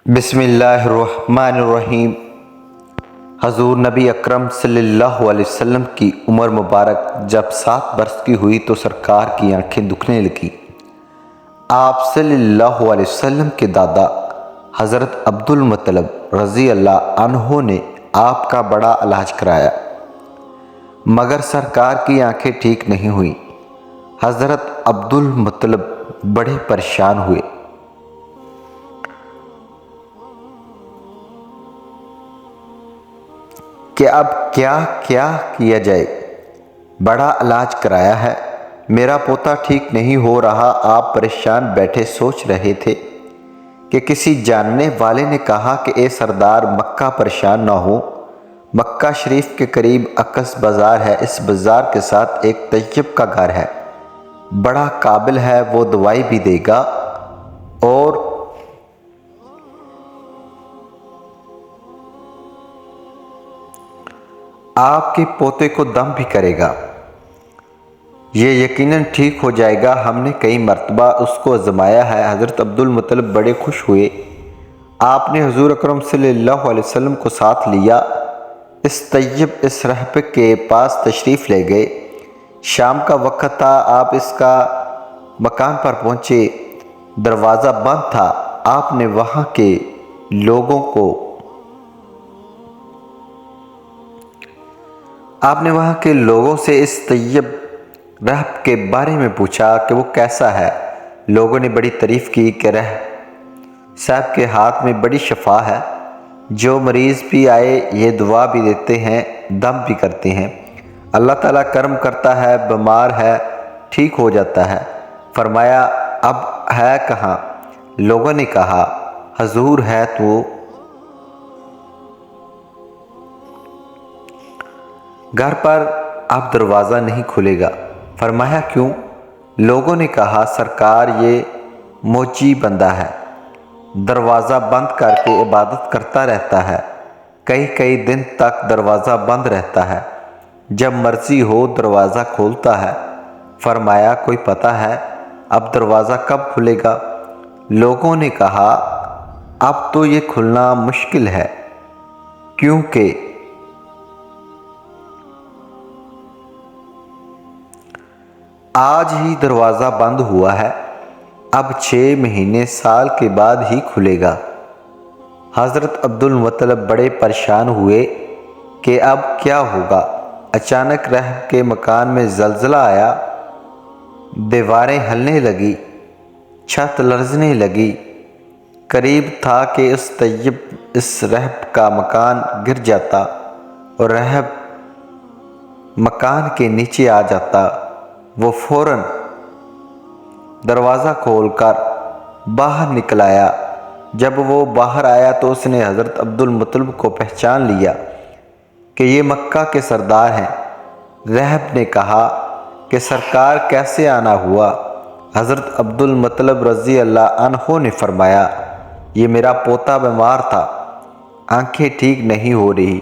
بسم اللہ الرحمن الرحیم۔ حضور نبی اکرم صلی اللہ علیہ وسلم کی عمر مبارک جب 7 برس کی ہوئی تو سرکار کی آنکھیں دکھنے لگیں۔ آپ صلی اللہ علیہ وسلم کے دادا حضرت عبد المطلب رضی اللہ عنہ نے آپ کا بڑا علاج کرایا، مگر سرکار کی آنکھیں ٹھیک نہیں ہوئیں۔ حضرت عبد المطلب بڑے پریشان ہوئے کہ اب کیا کیا جائے۔ بڑا علاج کرایا ہے، میرا پوتا ٹھیک نہیں ہو رہا۔ آپ پریشان بیٹھے سوچ رہے تھے کہ کسی جاننے والے نے کہا کہ اے سردار، مکہ پریشان نہ ہو، مکہ شریف کے قریب عکس بازار ہے، اس بازار کے ساتھ ایک طیب کا گھر ہے، بڑا قابل ہے، وہ دوائی بھی دے گا اور آپ کے پوتے کو دم بھی کرے گا، یہ یقیناً ٹھیک ہو جائے گا۔ ہم نے کئی مرتبہ اس کو آزمایا ہے۔ حضرت عبد المطلب بڑے خوش ہوئے۔ آپ نے حضور اکرم صلی اللہ علیہ وسلم کو ساتھ لیا، اس طیب اس رہب کے پاس تشریف لے گئے۔ شام کا وقت تھا، آپ اس کا مکان پر پہنچے، دروازہ بند تھا۔ آپ نے وہاں کے لوگوں سے اس طیب رہب کے بارے میں پوچھا کہ وہ کیسا ہے۔ لوگوں نے بڑی تعریف کی کہ رہب صاحب کے ہاتھ میں بڑی شفا ہے، جو مریض بھی آئے یہ دعا بھی دیتے ہیں، دم بھی کرتے ہیں، اللہ تعالیٰ کرم کرتا ہے، بیمار ہے ٹھیک ہو جاتا ہے۔ فرمایا اب ہے کہاں؟ لوگوں نے کہا حضور ہے تو گھر پر، اب دروازہ نہیں کھلے گا۔ فرمایا کیوں؟ لوگوں نے کہا سرکار یہ موچی بندہ ہے، دروازہ بند کر کے عبادت کرتا رہتا ہے، کئی دن تک دروازہ بند رہتا ہے، جب مرضی ہو دروازہ کھولتا ہے۔ فرمایا کوئی پتہ ہے اب دروازہ کب کھلے گا؟ لوگوں نے کہا اب تو یہ کھلنا مشکل ہے، کیونکہ آج ہی دروازہ بند ہوا ہے، اب 6 مہینے سال کے بعد ہی کھلے گا۔ حضرت عبد المطلب بڑے پریشان ہوئے کہ اب کیا ہوگا۔ اچانک رہب کے مکان میں زلزلہ آیا، دیواریں ہلنے لگی، چھت لرزنے لگی، قریب تھا کہ اس رہب کا مکان گر جاتا اور رہب مکان کے نیچے آ جاتا۔ وہ فوراً دروازہ کھول کر باہر نکل آیا۔ جب وہ باہر آیا تو اس نے حضرت عبد المطلب کو پہچان لیا کہ یہ مکہ کے سردار ہیں۔ رہب نے کہا کہ سرکار کیسے آنا ہوا؟ حضرت عبد المطلب رضی اللہ عنہ نے فرمایا یہ میرا پوتا بیمار تھا، آنکھیں ٹھیک نہیں ہو رہی،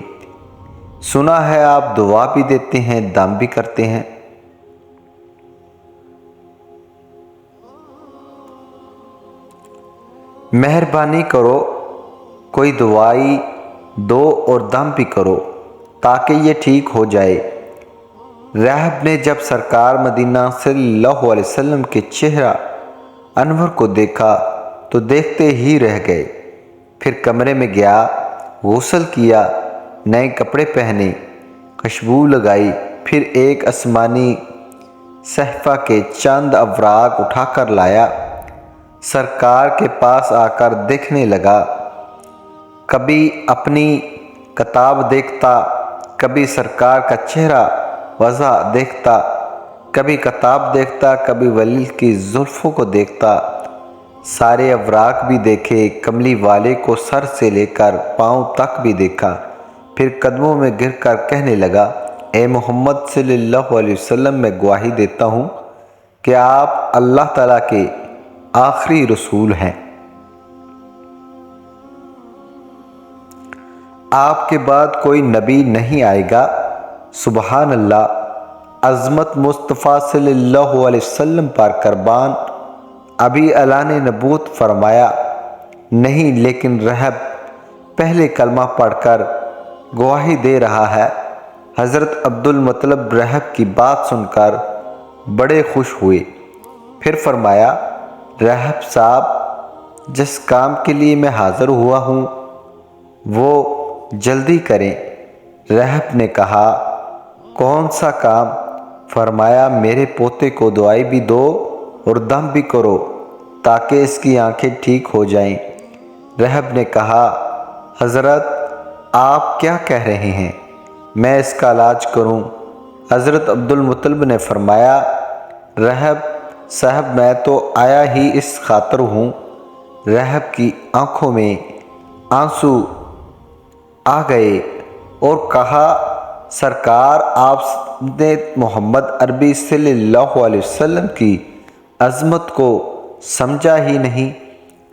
سنا ہے آپ دعا بھی دیتے ہیں، دم بھی کرتے ہیں۔ مہربانی کرو کوئی دوائی دو اور دم بھی کرو تاکہ یہ ٹھیک ہو جائے۔ رہب نے جب سرکار مدینہ صلی اللہ علیہ وسلم کے چہرہ انور کو دیکھا تو دیکھتے ہی رہ گئے۔ پھر کمرے میں گیا، غسل کیا، نئے کپڑے پہنے، خوشبو لگائی، پھر ایک آسمانی صحیفہ کے چند اوراق اٹھا کر لایا، سرکار کے پاس آ کر دیکھنے لگا۔ کبھی اپنی کتاب دیکھتا، کبھی سرکار کا چہرہ واضح دیکھتا، کبھی کتاب دیکھتا، کبھی ولی کی زلفوں کو دیکھتا۔ سارے اوراق بھی دیکھے، کملی والے کو سر سے لے کر پاؤں تک بھی دیکھا، پھر قدموں میں گر کر کہنے لگا اے محمد صلی اللہ علیہ وسلم، میں گواہی دیتا ہوں کہ آپ اللہ تعالیٰ کے آخری رسول ہیں، آپ کے بعد کوئی نبی نہیں آئے گا۔ سبحان اللہ، عظمت مصطفیٰ صلی اللہ علیہ وسلم پر قربان۔ ابھی اعلان نبوت فرمایا نہیں، لیکن رہب پہلے کلمہ پڑھ کر گواہی دے رہا ہے۔ حضرت عبدالمطلب رہب کی بات سن کر بڑے خوش ہوئے۔ پھر فرمایا، رہب صاحب، جس کام کے لیے میں حاضر ہوا ہوں وہ جلدی کریں۔ رہب نے کہا، کون سا کام؟ فرمایا، میرے پوتے کو دوائی بھی دو اور دم بھی کرو تاکہ اس کی آنکھیں ٹھیک ہو جائیں۔ رہب نے کہا، حضرت آپ کیا کہہ رہے ہیں، میں اس کا علاج کروں؟ حضرت عبدالمطلب نے فرمایا، رہب صاحب، میں تو آیا ہی اس خاطر ہوں۔ رہب کی آنکھوں میں آنسو آ گئے اور کہا، سرکار، آپ نے محمد عربی صلی اللہ علیہ وسلم کی عظمت کو سمجھا ہی نہیں۔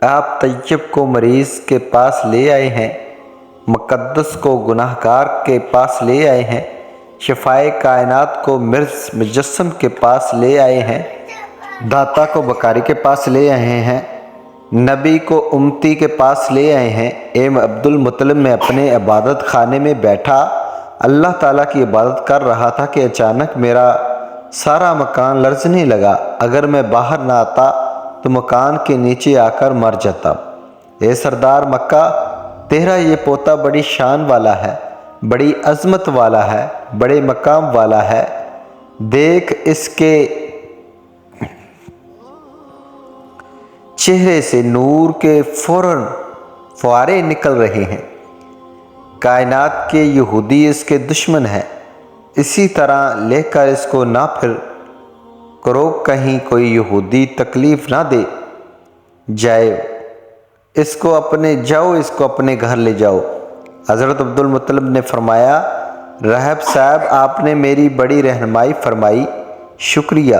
آپ طیب کو مریض کے پاس لے آئے ہیں، مقدس کو گناہ گار کے پاس لے آئے ہیں، شفائے کائنات کو مرز مجسم کے پاس لے آئے ہیں، داتا کو بکاری کے پاس لے آئے ہیں، نبی کو امتی کے پاس لے آئے ہیں۔ اے عبدالمطلب، میں اپنے عبادت خانے میں بیٹھا اللہ تعالیٰ کی عبادت کر رہا تھا کہ اچانک میرا سارا مکان لرزنے لگا۔ اگر میں باہر نہ آتا تو مکان کے نیچے آ کر مر جاتا۔ اے سردار مکہ، تیرا یہ پوتا بڑی شان والا ہے، بڑی عظمت والا ہے، بڑے مقام والا ہے۔ دیکھ، اس کے چہرے سے نور کے فوارے نکل رہے ہیں۔ کائنات کے یہودی اس کے دشمن ہیں۔ اسی طرح لے کر اس کو نہ پھر کرو، کہیں کوئی یہودی تکلیف نہ دے جائے۔ اس کو اپنے گھر لے جاؤ۔ حضرت عبدالمطلب نے فرمایا، رہب صاحب، آپ نے میری بڑی رہنمائی فرمائی، شکریہ،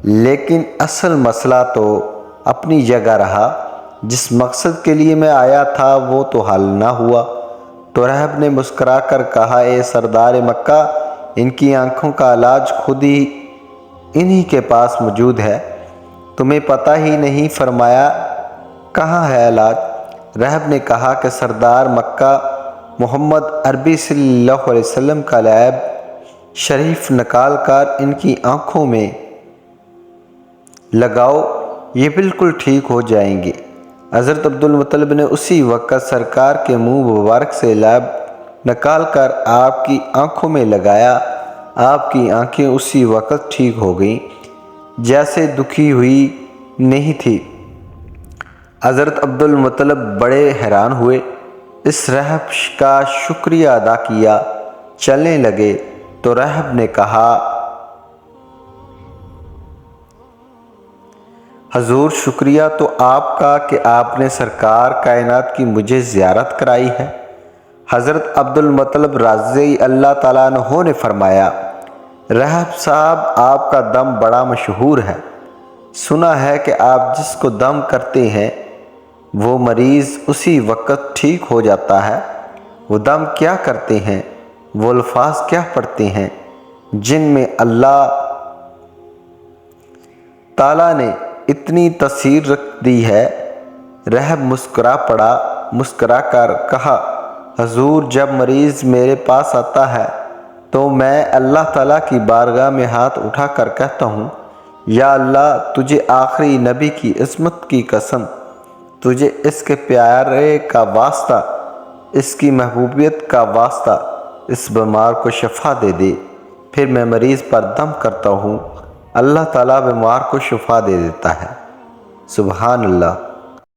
لیکن اصل مسئلہ تو اپنی جگہ رہا۔ جس مقصد کے لیے میں آیا تھا وہ تو حل نہ ہوا۔ تو رہب نے مسکرا کر کہا، اے سردار مکہ، ان کی آنکھوں کا علاج خود ہی انہی کے پاس موجود ہے، تمہیں پتہ ہی نہیں۔ فرمایا، کہاں ہے علاج؟ رہب نے کہا کہ سردار مکہ محمد عربی صلی اللہ علیہ وسلم کا لعاب شریف نکال کر ان کی آنکھوں میں لگاؤ، یہ بالکل ٹھیک ہو جائیں گے۔ حضرت عبدالمطلب نے اسی وقت سرکار کے منہ مبارک سے لعاب نکال کر آپ کی آنکھوں میں لگایا۔ آپ کی آنکھیں اسی وقت ٹھیک ہو گئیں، جیسے دکھی ہوئی نہیں تھی۔ حضرت عبدالمطلب بڑے حیران ہوئے، اس رہب کا شکریہ ادا کیا، چلنے لگے تو رہب نے کہا، حضور، شکریہ تو آپ کا کہ آپ نے سرکار کائنات کی مجھے زیارت کرائی ہے۔ حضرت عبدالمطلب رضی اللہ تعالیٰ عنہ نے فرمایا، رہب صاحب، آپ کا دم بڑا مشہور ہے۔ سنا ہے کہ آپ جس کو دم کرتے ہیں وہ مریض اسی وقت ٹھیک ہو جاتا ہے۔ وہ دم کیا کرتے ہیں؟ وہ الفاظ کیا پڑھتے ہیں جن میں اللہ تعالیٰ نے اتنی تاثیر رکھ دی ہے؟ رہب مسکرا کر کہا، حضور، جب مریض میرے پاس آتا ہے تو میں اللہ تعالیٰ کی بارگاہ میں ہاتھ اٹھا کر کہتا ہوں، یا اللہ، تجھے آخری نبی کی عظمت کی قسم، تجھے اس کے پیارے کا واسطہ، اس کی محبوبیت کا واسطہ، اس بیمار کو شفا دے دے۔ پھر میں مریض پر دم کرتا ہوں، اللہ تعالیٰ بیمار کو شفا دے دیتا ہے۔ سبحان اللہ۔